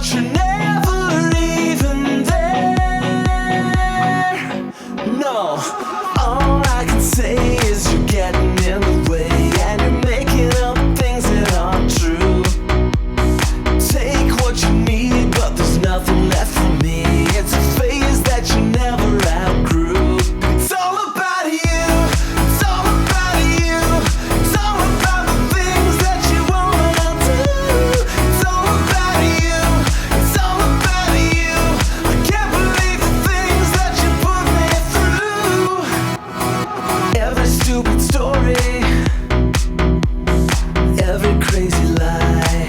but you're never even there. No, all I can say is you're getting in the way, and you're making up things that aren't true. Take what you need, but there's nothing left for me. It's a phase that you never outgrew. It's all about you. It's all about you. It's all about the things that you wanna do. It's all about you. It's all about you. I can't believe the things that you put me through. Every stupid story, every crazy lie.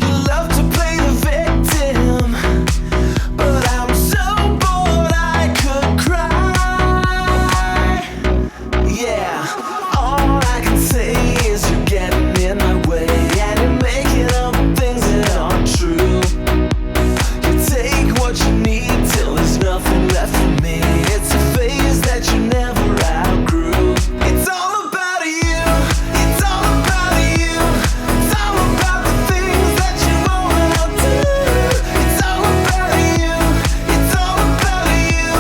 You love to play the victim, but I'm so bored I could cry. Yeah, all I can say is you're getting in my way, and you're making up things that aren't true. You take what you need till there's nothing left for me. It's a phase that you never outgrew. It's all about you. It's all about you. It's all about the things that you wanna do. It's all about you. It's all about you.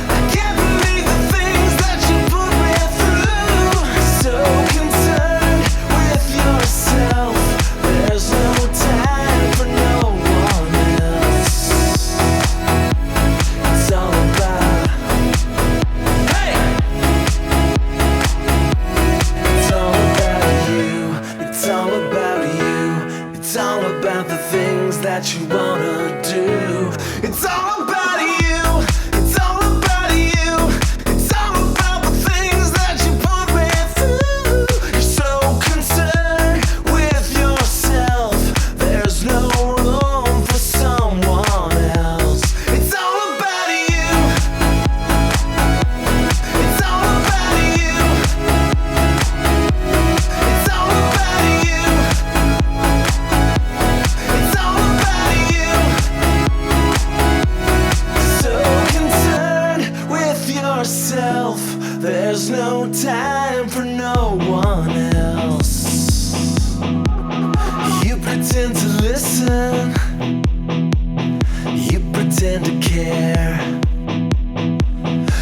I can't believe the things that you put me through. So concerned with yourself, there's no time for no one else. It's all about, hey! It's all about you. It's all about you. It's all about the things that you wanna do. It's all about you. It's all about you. It's all about the things that you put me through. You're so concerned with yourself, there's no room for someone else. It's all about you. It's all about you. It's all about you. It's all about you. So concerned with yourself, there's no time for no one else. You pretend to listen, you pretend to care.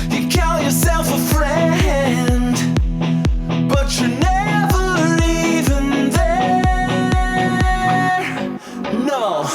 You call yourself a friend, but you're never even there. No,